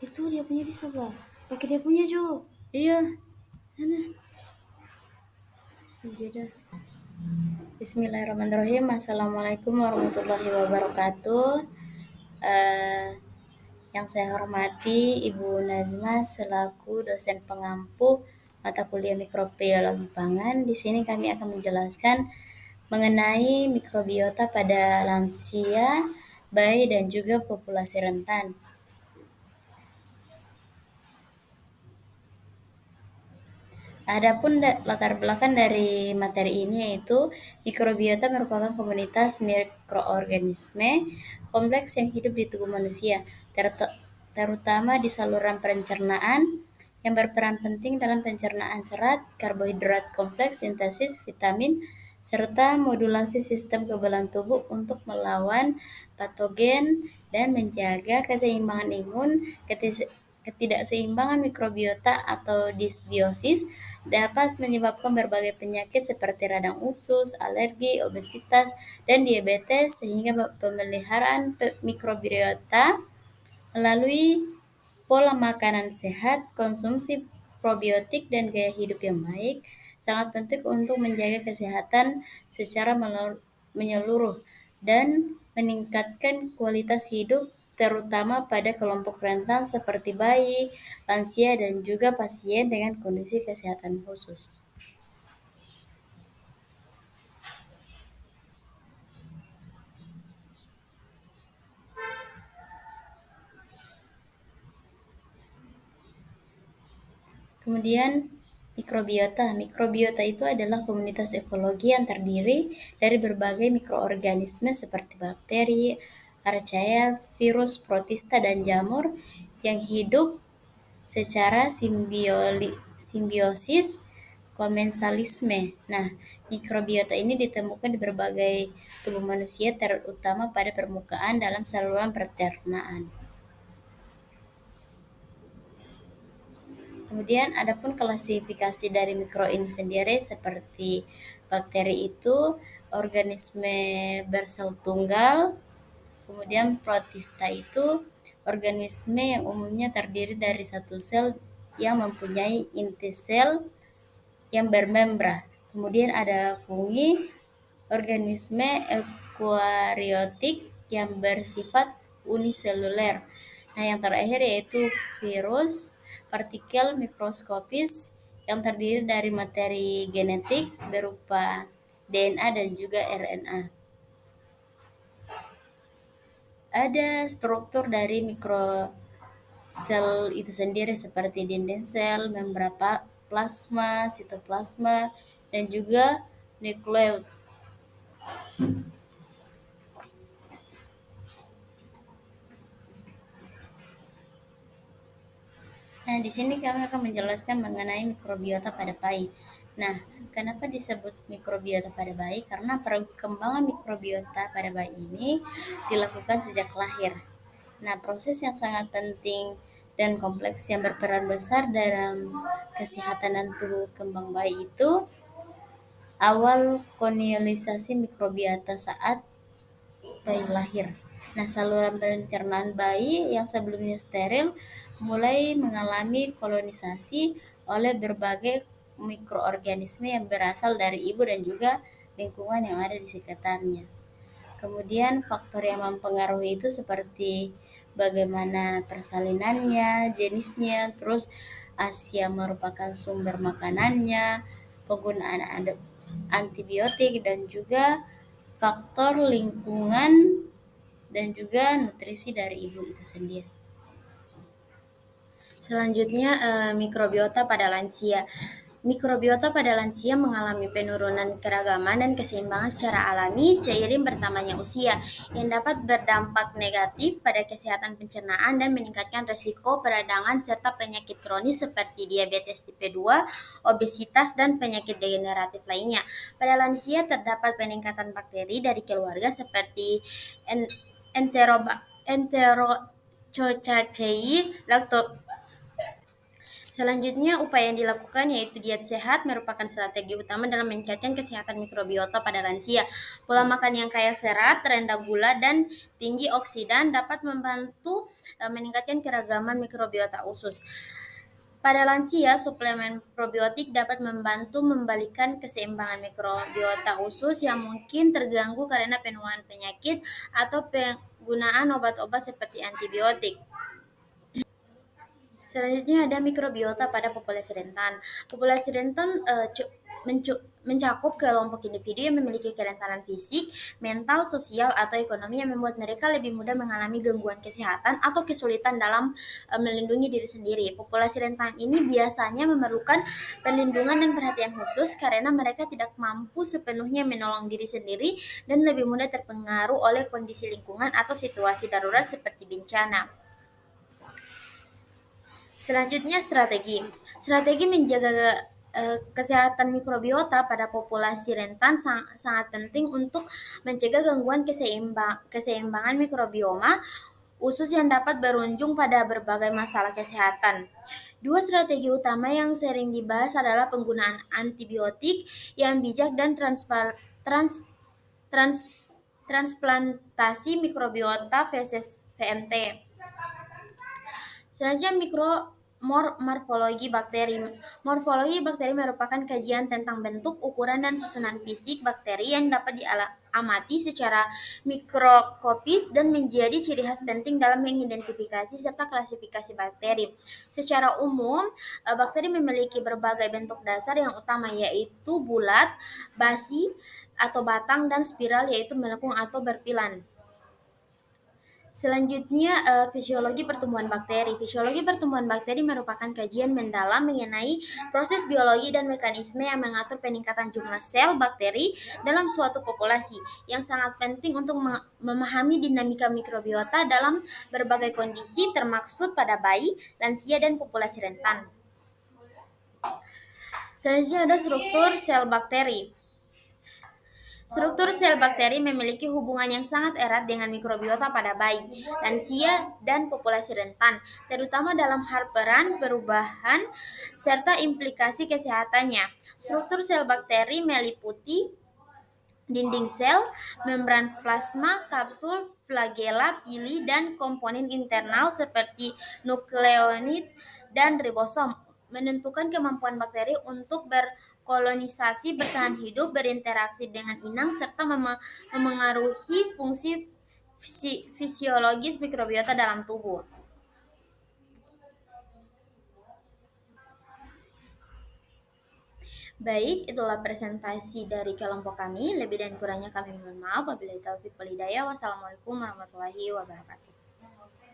Itu dia punya di sebelah. Pakai dia punya Jo. Iya, Mana? Jeda. Bismillahirrahmanirrahim. Assalamualaikum warahmatullahi wabarakatuh. Eh, yang saya hormati Ibu Nazma selaku dosen pengampu mata kuliah mikrobiologi pangan. Di sini kami akan menjelaskan mengenai mikrobiota pada lansia, bayi dan juga populasi rentan. Adapun latar belakang dari materi ini yaitu mikrobiota merupakan komunitas mikroorganisme kompleks yang hidup di tubuh manusia, terutama di saluran pencernaan yang berperan penting dalam pencernaan serat, karbohidrat kompleks, sintesis vitamin, serta modulasi sistem kekebalan tubuh untuk melawan patogen dan menjaga keseimbangan imun. Ketidakseimbangan mikrobiota atau disbiosis dapat menyebabkan berbagai penyakit seperti radang usus, alergi, obesitas, dan diabetes, sehingga pemeliharaan mikrobiota melalui pola makanan sehat, konsumsi probiotik, dan gaya hidup yang baik sangat penting untuk menjaga kesehatan secara menyeluruh dan meningkatkan kualitas hidup terutama pada kelompok rentan seperti bayi, lansia, dan juga pasien dengan kondisi kesehatan khusus. Kemudian mikrobiota. Mikrobiota itu adalah komunitas ekologi yang terdiri dari berbagai mikroorganisme seperti bakteri, archaea, virus, protista, dan jamur yang hidup secara simbiosis komensalisme. Nah, mikrobiota ini ditemukan di berbagai tubuh manusia terutama pada permukaan dalam saluran pencernaan. Kemudian adapun klasifikasi dari mikro ini sendiri seperti bakteri itu organisme bersel tunggal, kemudian protista itu organisme yang umumnya terdiri dari satu sel yang mempunyai inti sel yang bermembran. Kemudian ada fungi, organisme eukariotik yang bersifat uniseluler. Nah, yang terakhir yaitu virus partikel mikroskopis yang terdiri dari materi genetik berupa DNA dan juga RNA. Ada struktur dari mikrosel itu sendiri seperti dinding sel, membran plasma, sitoplasma, dan juga nukleus. Nah, di sini kami akan menjelaskan mengenai mikrobiota pada bayi. Nah, kenapa disebut mikrobiota pada bayi? Karena perkembangan mikrobiota pada bayi ini dilakukan sejak lahir. Nah, proses yang sangat penting dan kompleks yang berperan besar dalam kesehatan dan tubuh kembang bayi itu awal kolonialisasi mikrobiota saat bayi lahir. Nah, saluran pencernaan bayi yang sebelumnya steril mulai mengalami kolonisasi oleh berbagai mikroorganisme yang berasal dari ibu dan juga lingkungan yang ada di sekitarnya. Kemudian faktor yang mempengaruhi itu seperti bagaimana persalinannya, jenisnya, terus Asia merupakan sumber makanannya, penggunaan antibiotik dan juga faktor lingkungan dan juga nutrisi dari ibu itu sendiri. Selanjutnya mikrobiota pada lansia. Mikrobiota pada lansia mengalami penurunan keragaman dan keseimbangan secara alami seiring bertambahnya usia, yang dapat berdampak negatif pada kesehatan pencernaan dan meningkatkan risiko peradangan serta penyakit kronis seperti diabetes tipe 2, obesitas, dan penyakit degeneratif lainnya. Pada lansia terdapat peningkatan bakteri dari keluarga seperti Enterococcacea, Selanjutnya, upaya yang dilakukan yaitu diet sehat merupakan strategi utama dalam meningkatkan kesehatan mikrobiota pada lansia. Pola makan yang kaya serat, rendah gula, dan tinggi oksidan dapat membantu meningkatkan keragaman mikrobiota usus. Pada lansia, suplemen probiotik dapat membantu membalikan keseimbangan mikrobiota usus yang mungkin terganggu karena penuaan penyakit atau penggunaan obat-obat seperti antibiotik. Selanjutnya ada mikrobiota pada populasi rentan. Populasi rentan mencakup kelompok individu yang memiliki kerentanan fisik, mental, sosial, atau ekonomi yang membuat mereka lebih mudah mengalami gangguan kesehatan atau kesulitan dalam melindungi diri sendiri. Populasi rentan ini biasanya memerlukan perlindungan dan perhatian khusus karena mereka tidak mampu sepenuhnya menolong diri sendiri dan lebih mudah terpengaruh oleh kondisi lingkungan atau situasi darurat seperti bencana. Selanjutnya strategi. Strategi menjaga kesehatan mikrobiota pada populasi rentan sangat penting untuk mencegah gangguan keseimbangan mikrobioma usus yang dapat berujung pada berbagai masalah kesehatan. Dua strategi utama yang sering dibahas adalah penggunaan antibiotik yang bijak dan trans- transplantasi mikrobiota versus VMT. Selanjutnya morfologi bakteri. Morfologi bakteri merupakan kajian tentang bentuk, ukuran, dan susunan fisik bakteri yang dapat diamati secara mikroskopis dan menjadi ciri khas penting dalam mengidentifikasi serta klasifikasi bakteri. Secara umum, bakteri memiliki berbagai bentuk dasar yang utama yaitu bulat, basi atau batang, dan spiral yaitu melengkung atau berpilan. Selanjutnya, fisiologi pertumbuhan bakteri. Fisiologi pertumbuhan bakteri merupakan kajian mendalam mengenai proses biologi dan mekanisme yang mengatur peningkatan jumlah sel bakteri dalam suatu populasi, yang sangat penting untuk memahami dinamika mikrobiota dalam berbagai kondisi, termaksud pada bayi, lansia, dan populasi rentan. Selanjutnya ada struktur sel bakteri. Struktur sel bakteri memiliki hubungan yang sangat erat dengan mikrobiota pada bayi, lansia, dan populasi rentan, terutama dalam hal peran, perubahan, serta implikasi kesehatannya. Struktur sel bakteri meliputi dinding sel, membran plasma, kapsul, flagela, pili, dan komponen internal seperti nukleosid dan ribosom menentukan kemampuan bakteri untuk berkolonisasi, bertahan hidup, berinteraksi dengan inang, serta memengaruhi fungsi fisiologis mikrobiota dalam tubuh. Baik, itulah presentasi dari kelompok kami. Lebih dan kurangnya kami mohon maaf. Wabillahi taufiq wal hidayah. Wassalamualaikum warahmatullahi wabarakatuh.